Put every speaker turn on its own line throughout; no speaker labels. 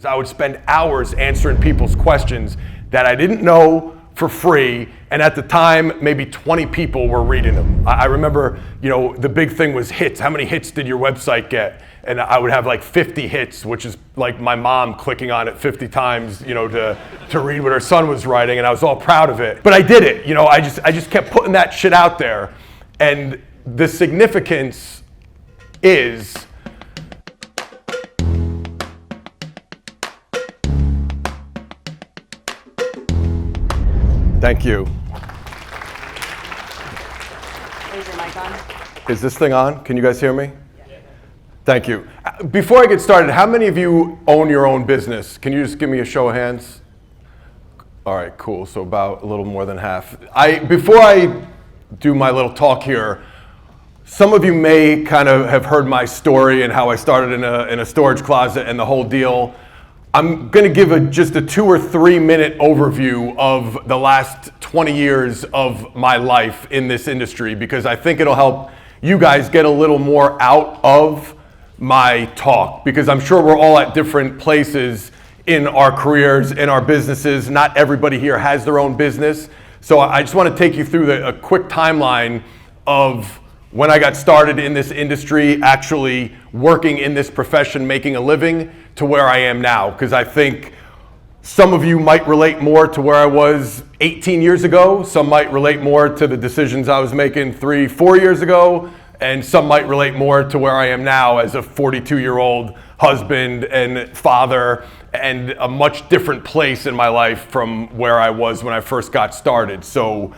I would spend hours answering people's questions that I didn't know for free, and at the time, maybe 20 people were reading them. I remember, the big thing was hits. How many hits did your website get? And I would have like 50 hits, which is like my mom clicking on it 50 times, to read what her son was writing, and I was all proud of it. But I did it, I just kept putting that shit out there. And the significance is, thank you.
Is your mic on?
Is this thing on? Can you guys hear me? Yeah. Thank you. Before I get started, how many of you own your own business? Can you just give me a show of hands? All right, cool. So about a little more than half. Before I do my little talk here, some of you may kind of have heard my story and how I started in a storage closet and the whole deal. I'm going to give just a 2 or 3 minute overview of the last 20 years of my life in this industry, because I think it'll help you guys get a little more out of my talk, because I'm sure we're all at different places in our careers, in our businesses. Not everybody here has their own business. So I just want to take you through a quick timeline of when I got started in this industry, actually working in this profession, making a living, to where I am now. Because I think some of you might relate more to where I was 18 years ago. Some might relate more to the decisions I was making 3, 4 years ago. And some might relate more to where I am now as a 42-year-old husband and father, and a much different place in my life from where I was when I first got started. So,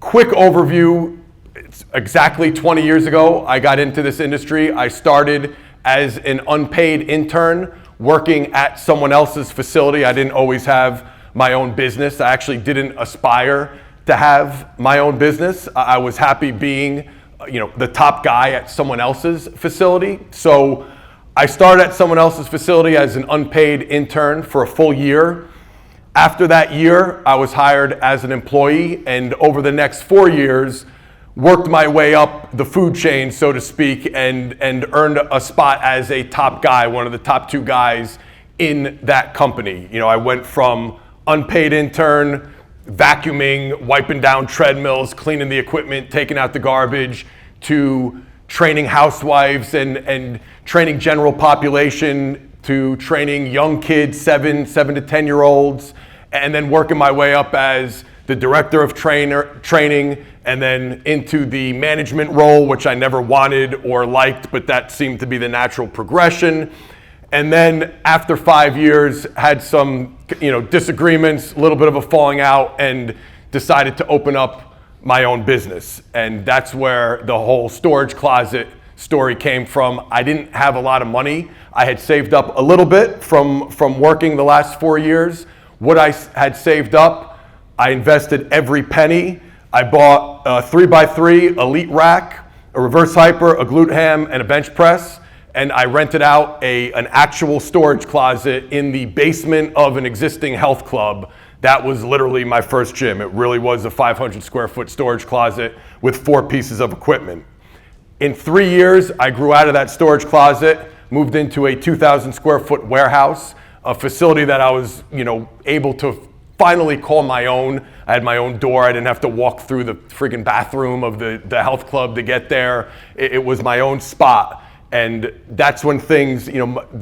quick overview. It's exactly 20 years ago I got into this industry. I started as an unpaid intern working at someone else's facility. I didn't always have my own business. I actually didn't aspire to have my own business. I was happy being, the top guy at someone else's facility. So I started at someone else's facility as an unpaid intern for a full year. After that year, I was hired as an employee, and over the next 4 years, worked my way up the food chain, so to speak, and earned a spot as a top guy, one of the top 2 guys in that company. I went from unpaid intern, vacuuming, wiping down treadmills, cleaning the equipment, taking out the garbage, to training housewives and training general population, to training young kids, 7 to 10-year-olds, and then working my way up as the director of training, and then into the management role, which I never wanted or liked, but that seemed to be the natural progression. And then after 5 years, had some disagreements, a little bit of a falling out, and decided to open up my own business. And that's where the whole storage closet story came from. I didn't have a lot of money. I had saved up a little bit from working the last 4 years. What I had saved up, I invested every penny. I bought a 3x3 elite rack, a reverse hyper, a glute ham, and a bench press. And I rented out an actual storage closet in the basement of an existing health club. That was literally my first gym. It really was a 500 square foot storage closet with 4 pieces of equipment. In 3 years, I grew out of that storage closet, moved into a 2,000 square foot warehouse, a facility that I was, able to finally call my own. I had my own door. I didn't have to walk through the freaking bathroom of the health club to get there. It was my own spot. And that's when things, the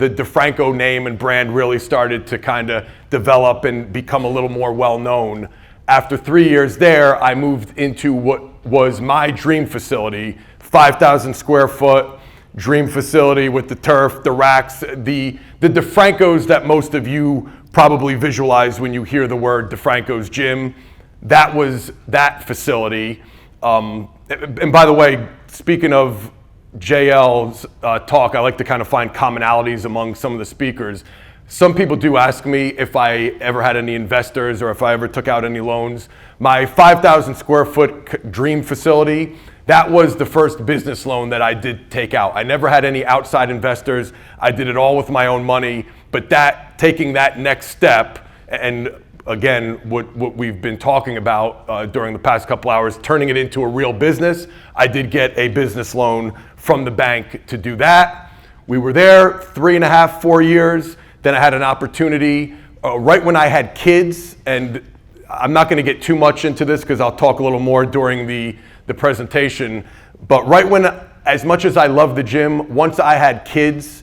DeFranco name and brand really started to kind of develop and become a little more well-known. After 3 years there, I moved into what was my dream facility, 5,000 square foot dream facility with the turf, the racks, the DeFranco's that most of you probably visualize when you hear the word DeFranco's gym. That was that facility. And by the way, speaking of JL's talk, I like to kind of find commonalities among some of the speakers. Some people do ask me if I ever had any investors or if I ever took out any loans. My 5,000 square foot dream facility, that was the first business loan that I did take out. I never had any outside investors. I did it all with my own money. But taking that next step, and again, what we've been talking about during the past couple hours, turning it into a real business, I did get a business loan from the bank to do that. We were there 3.5, 4 years. Then I had an opportunity right when I had kids, and I'm not going to get too much into this because I'll talk a little more during the presentation, but right when, as much as I love the gym, once I had kids,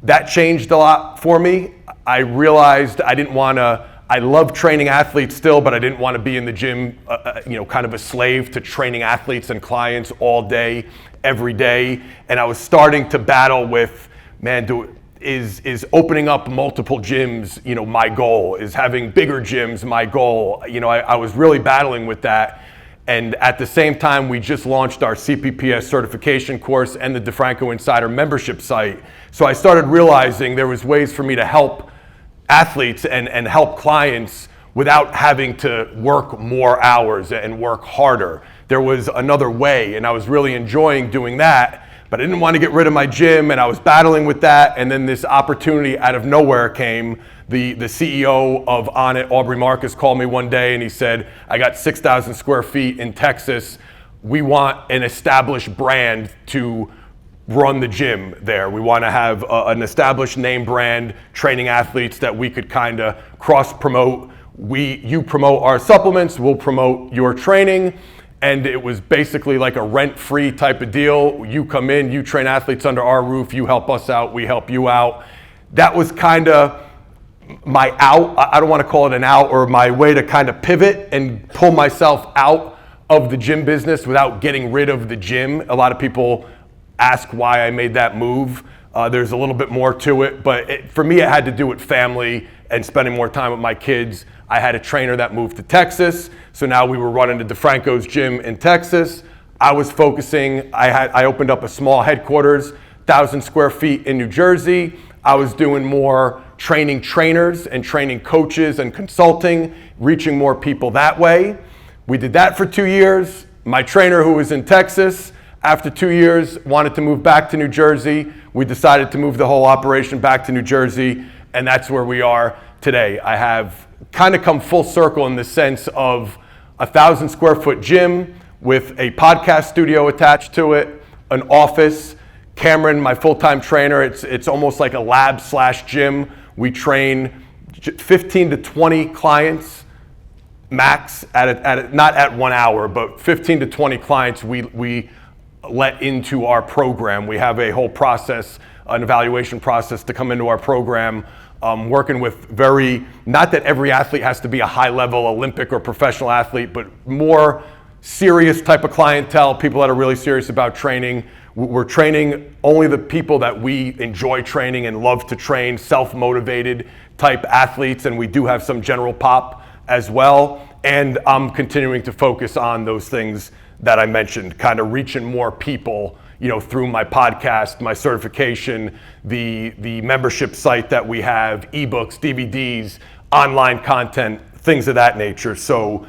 that changed a lot for me. I realized I love training athletes still, but I didn't want to be in the gym, kind of a slave to training athletes and clients all day, every day. And I was starting to battle with, is opening up multiple gyms, my goal? Is having bigger gyms my goal? I was really battling with that. And at the same time, we just launched our CPPS certification course and the DeFranco Insider membership site. So I started realizing there was ways for me to help athletes and help clients without having to work more hours and work harder. There was another way, and I was really enjoying doing that, but I didn't want to get rid of my gym, and I was battling with that. And then this opportunity out of nowhere came. The CEO of Onnit, Aubrey Marcus, called me one day and he said, I got 6,000 square feet in Texas. We want an established brand to run the gym there. We want to have an established name brand, training athletes that we could kind of cross promote. You promote our supplements, we'll promote your training. And it was basically like a rent-free type of deal. You come in, you train athletes under our roof, you help us out, we help you out. That was kind of my out. I don't want to call it an out, or my way to kind of pivot and pull myself out of the gym business without getting rid of the gym. A lot of people ask why I made that move. There's a little bit more to it, but for me, it had to do with family and spending more time with my kids. I had a trainer that moved to Texas, so now we were running the DeFranco's gym in Texas. I was focusing, I opened up a small headquarters, 1,000 square feet in New Jersey. I was doing more training trainers and training coaches and consulting, reaching more people that way. We did that for 2 years. My trainer, who was in Texas, after 2 years, wanted to move back to New Jersey. We decided to move the whole operation back to New Jersey, and that's where we are today. I have kind of come full circle in the sense of a 1,000 square foot gym with a podcast studio attached to it, an office. Cameron, my full-time trainer, it's almost like a lab/gym. We train 15 to 20 clients max not at 1 hour, but 15 to 20 clients we let into our program. We have a whole process, an evaluation process to come into our program, working with not that every athlete has to be a high-level Olympic or professional athlete, but more serious type of clientele, people that are really serious about training. We're training only the people that we enjoy training and love to train, self-motivated type athletes, and we do have some general pop as well. And I'm continuing to focus on those things that I mentioned, kind of reaching more people, through my podcast, my certification, the membership site that we have, ebooks, DVDs, online content, things of that nature. So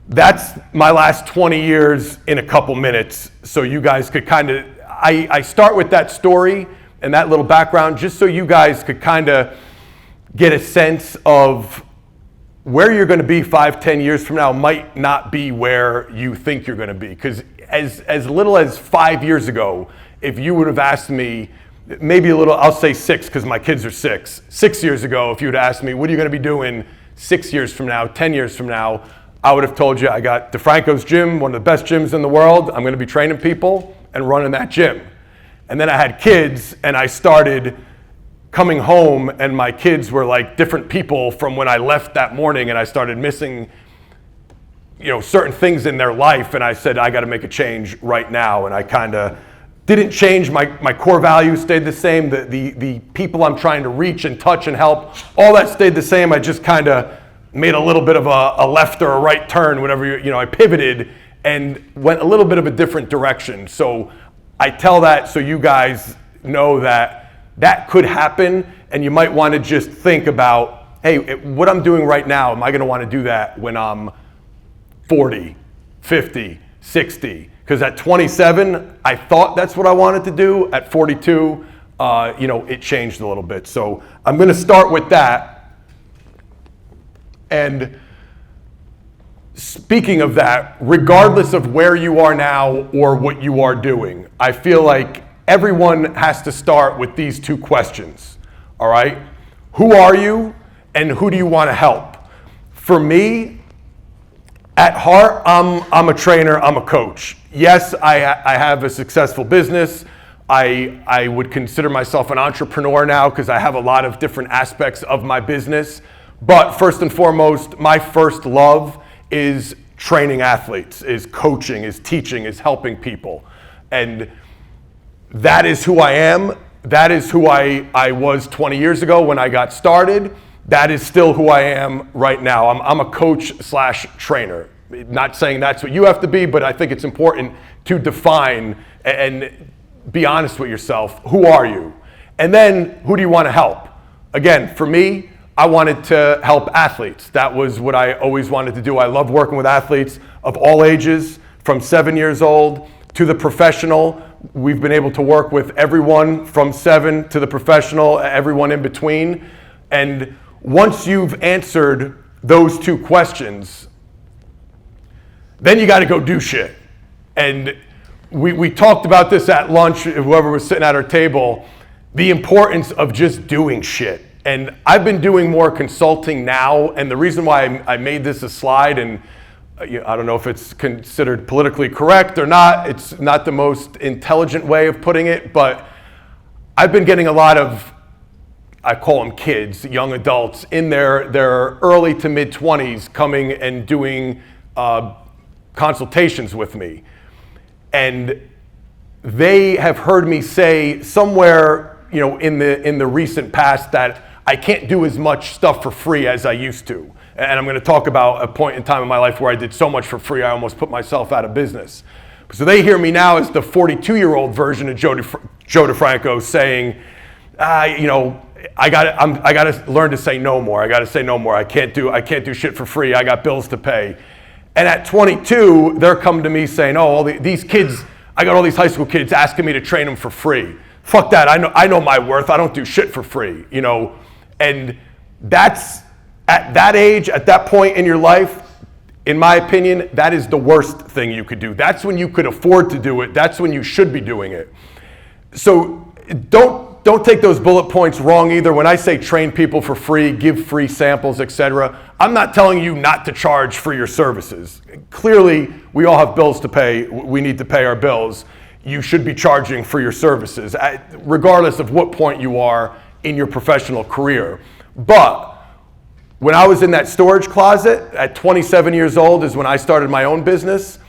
that's my last 20 years in a couple minutes. So you guys could I start with that story and that little background just so you guys could kind of get a sense of where you're going to be 5-10 years from now might not be where you think you're going to be. Because as little as 5 years ago, if you would have asked me, maybe a little, I'll say 6 because my kids are 6. 6 years ago, if you would have asked me, what are you going to be doing 6 years from now, 10 years from now, I would have told you I got DeFranco's gym, one of the best gyms in the world. I'm going to be training people and running that gym. And then I had kids and I started coming home and my kids were like different people from when I left that morning, and I started missing certain things in their life, and I said I got to make a change right now. And I kind of didn't change. My core values stayed the same. The people I'm trying to reach and touch and help, all that stayed the same. I just kind of made a little bit of a left or a right turn, whatever, I pivoted and went a little bit of a different direction. So I tell that so you guys know that could happen, and you might want to just think about, hey, what I'm doing right now, am I going to want to do that when I'm 40, 50, 60? Because at 27, I thought that's what I wanted to do. At 42, it changed a little bit. So I'm going to start with that. And speaking of that, regardless of where you are now or what you are doing, I feel like everyone has to start with these two questions, all right? who are you and who do you want to help? For me, at heart, I'm a trainer, I'm a coach. Yes, I have a successful business. I would consider myself an entrepreneur now because I have a lot of different aspects of my business. But first and foremost, my first love is training athletes, is coaching, is teaching, is helping people. And that is who I am. That is who I was 20 years ago when I got started. That is still who I am right now. I'm a coach / trainer. Not saying that's what you have to be, but I think it's important to define and be honest with yourself. Who are you? And then who do you want to help? Again, for me, I wanted to help athletes. That was what I always wanted to do. I love working with athletes of all ages, from 7 years old to the professional. We've been able to work with everyone from 7 to the professional, everyone in between. And once you've answered those 2 questions, then you got to go do shit. And we talked about this at lunch, whoever was sitting at our table, the importance of just doing shit. And I've been doing more consulting now, and the reason why I made this a slide, and I don't know if it's considered politically correct or not, it's not the most intelligent way of putting it, but I've been getting a lot of, I call them kids, young adults, in their early to mid-20s coming and doing consultations with me. And they have heard me say somewhere, in the recent past that I can't do as much stuff for free as I used to. And I'm going to talk about a point in time in my life where I did so much for free I almost put myself out of business. So they hear me now as the 42-year-old version of Joe DeFranco's saying, I got to learn to say no more. I got to say no more. I can't do shit for free. I got bills to pay. And at 22, they're coming to me saying, oh, these kids, I got all these high school kids asking me to train them for free. Fuck that. I know my worth. I don't do shit for free, And that's, at that age, at that point in your life, in my opinion, that is the worst thing you could do. That's when you could afford to do it. That's when you should be doing it. So don't take those bullet points wrong either. When I say train people for free, give free samples, etc., I'm not telling you not to charge for your services. Clearly, we all have bills to pay. We need to pay our bills. You should be charging for your services, regardless of what point you are in your professional career. But when I was in that storage closet at 27 years old is when I started my own business.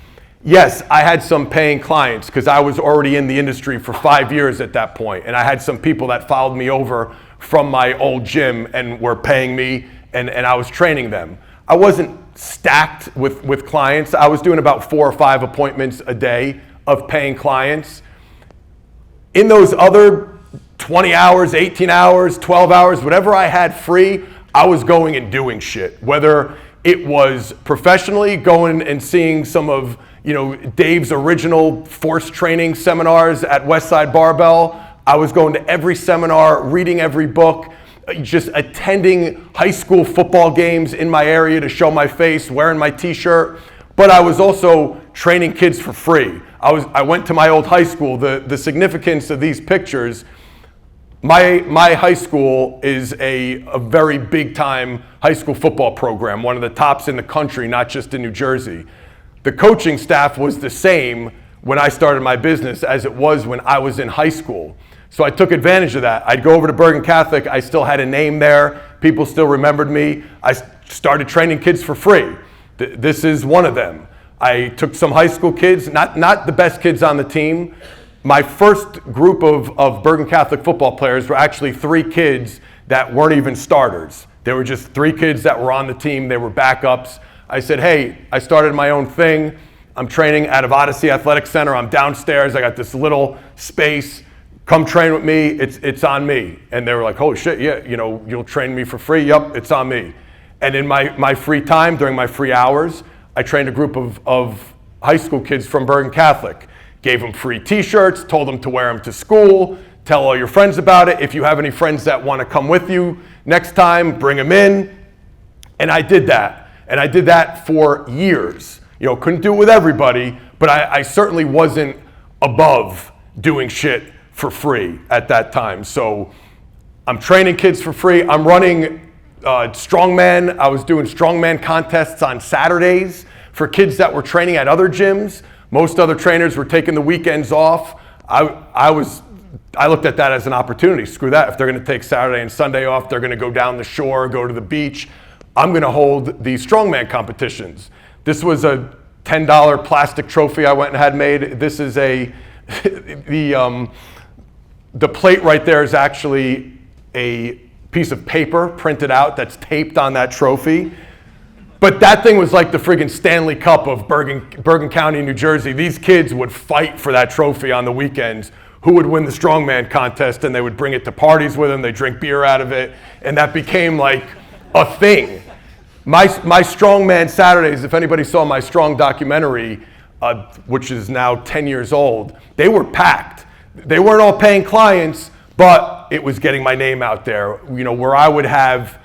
Yes, I had some paying clients because I was already in the industry for 5 years at that point. And I had some people that followed me over from my old gym and were paying me and I was training them. I wasn't stacked with clients. I was doing about 4 or 5 appointments a day of paying clients. In those other 20 hours, 18 hours, 12 hours, whatever I had free, I was going and doing shit. Whether it was professionally going and seeing some of Dave's original force training seminars at Westside Barbell. I was going to every seminar, reading every book, just attending high school football games in my area to show my face, wearing my t-shirt. But I was also training kids for free. I went to my old high school. The significance of these pictures, my high school is a very big time high school football program, one of the tops in the country, not just in New Jersey. The coaching staff was the same when I started my business as it was when I was in high school. So I took advantage of that. I'd go over to Bergen Catholic. I still had a name there. People still remembered me. I started training kids for free. This is one of them. I took some high school kids, not the best kids on the team. My first group of Bergen Catholic football players were actually 3 kids that weren't even starters. They were just 3 kids that were on the team. They were backups. I said, hey, I started my own thing. I'm training out of Odyssey Athletic Center. I'm downstairs. I got this little space. Come train with me. It's on me. And they were like, oh shit, yeah, you'll train me for free. Yup, it's on me. And in my free time, during my free hours, I trained a group of high school kids from Bergen Catholic. Gave them free t-shirts, told them to wear them to school, tell all your friends about it. If you have any friends that want to come with you next time, bring them in. And I did that. And I did that for years. Couldn't do it with everybody, but I certainly wasn't above doing shit for free at that time. So I'm training kids for free. I'm running strongman. I was doing strongman contests on Saturdays for kids that were training at other gyms. Most other trainers were taking the weekends off. I looked at that as an opportunity. Screw that. If they're going to take Saturday and Sunday off, they're going to go down the shore, go to the beach. I'm going to hold these strongman competitions. This was a $10 plastic trophy I went and had made. This is the plate right there is actually a piece of paper printed out that's taped on that trophy. But that thing was like the friggin' Stanley Cup of Bergen County, New Jersey. These kids would fight for that trophy on the weekends. Who would win the strongman contest, and they would bring it to parties with them. They drink beer out of it, and that became like a thing. My strongman Saturdays, if anybody saw my Strong documentary, which is now 10 years old, they were packed. They weren't all paying clients, but it was getting my name out there. You know, where I would have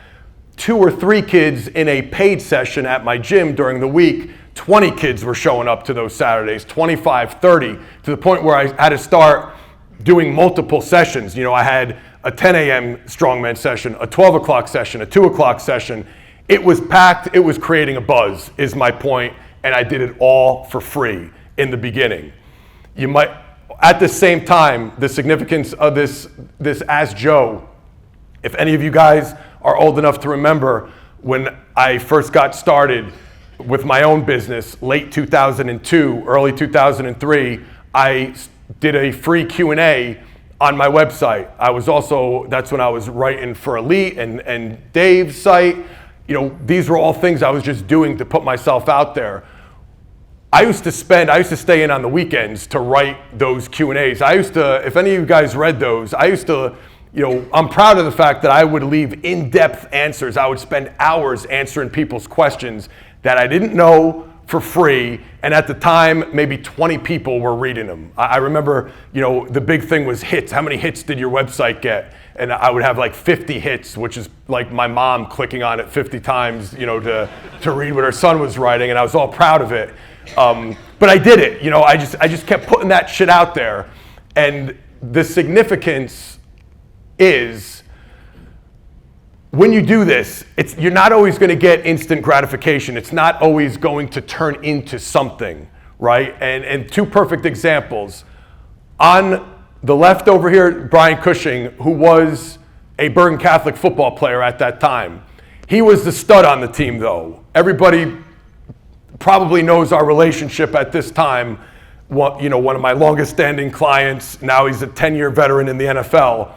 2 or 3 kids in a paid session at my gym during the week, 20 kids were showing up to those Saturdays, 25, 30, to the point where I had to start doing multiple sessions. You know, I had a 10 a.m. strongman session, a 12 o'clock session, a 2 o'clock session. It was packed. It was creating a buzz, is my point, and I did it all for free in the beginning. You might, at the same time, the significance of this Ask Joe, if any of you guys are old enough to remember when I first got started with my own business, late 2002, early 2003, I did a free Q&A on my website. That's when I was writing for Elite and Dave's site. You know, these were all things I was just doing to put myself out there. I used to stay in on the weekends to write those Q&As. If any of you guys read those, I'm proud of the fact that I would leave in-depth answers. I would spend hours answering people's questions that I didn't know for free, and at the time, maybe 20 people were reading them. I remember, the big thing was hits. How many hits did your website get? And I would have like 50 hits, which is like my mom clicking on it 50 times, to read what her son was writing, and I was all proud of it. But I did it, I just kept putting that shit out there. And the significance is, when you do this, you're not always going to get instant gratification. It's not always going to turn into something, right? And 2 perfect examples. On the left over here, Brian Cushing, who was a Bergen Catholic football player at that time. He was the stud on the team, though. Everybody probably knows our relationship at this time. One of my longest standing clients. Now he's a 10-year veteran in the NFL.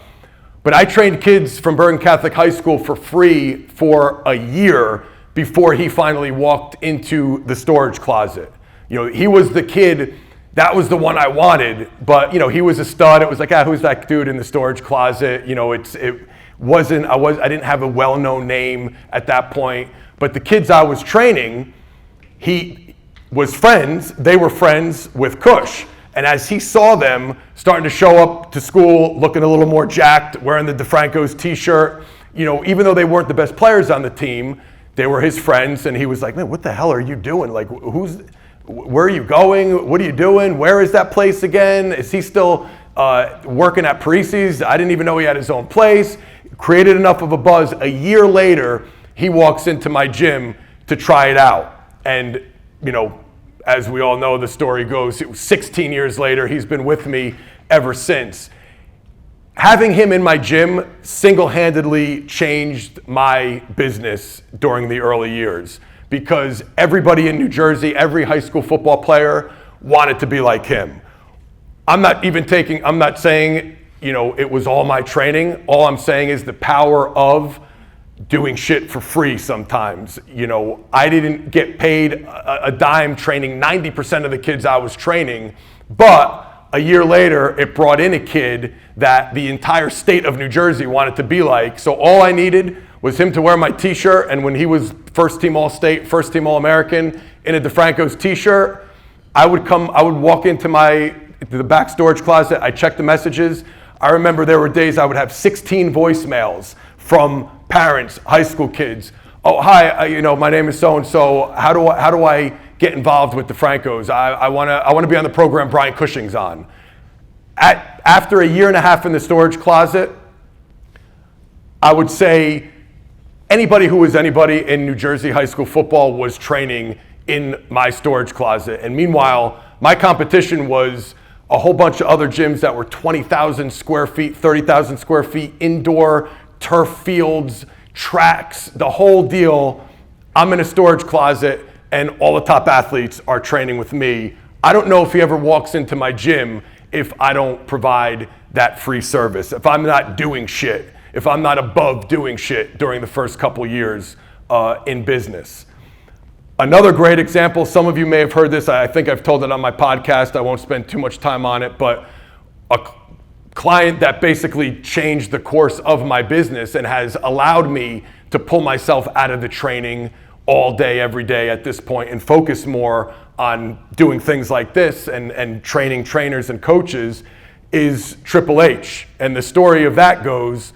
But I trained kids from Bergen Catholic High School for free for a year before he finally walked into the storage closet. He was the kid, that was the one I wanted, but he was a stud. It was like, who's that dude in the storage closet? I didn't have a well-known name at that point, but the kids I was training, they were friends with Cush. And as he saw them starting to show up to school, looking a little more jacked, wearing the DeFranco's t-shirt, even though they weren't the best players on the team, they were his friends. And he was like, man, what the hell are you doing? Like, where are you going? What are you doing? Where is that place again? Is he still working at Parisi's? I didn't even know he had his own place. Created enough of a buzz. A year later, he walks into my gym to try it out. And, as we all know, the story goes, it was 16 years later, he's been with me ever since. Having him in my gym single-handedly changed my business during the early years, because everybody in New Jersey, every high school football player wanted to be like him. I'm not saying, it was all my training. All I'm saying is the power of doing shit for free sometimes. I didn't get paid a dime training 90% of the kids I was training, but a year later, it brought in a kid that the entire state of New Jersey wanted to be like. So all I needed was him to wear my t-shirt, and when he was first team All-State, first team All-American in a DeFranco's t-shirt, I would walk into the back storage closet, I'd check the messages. I remember there were days I would have 16 voicemails from parents, high school kids. Oh, hi, my name is so-and-so. How do I get involved with DeFranco's? I want to be on the program Brian Cushing's on. After a year and a half in the storage closet, I would say anybody who was anybody in New Jersey high school football was training in my storage closet. And meanwhile, my competition was a whole bunch of other gyms that were 20,000 square feet, 30,000 square feet, indoor, turf fields, tracks, the whole deal. I'm in a storage closet and all the top athletes are training with me. I don't know if he ever walks into my gym if I don't provide that free service, if I'm not doing shit, if I'm not above doing shit during the first couple years in business. Another great example, some of you may have heard this, I think I've told it on my podcast, I won't spend too much time on it, but a client that basically changed the course of my business and has allowed me to pull myself out of the training all day, every day at this point and focus more on doing things like this and training trainers and coaches is Triple H. And the story of that goes,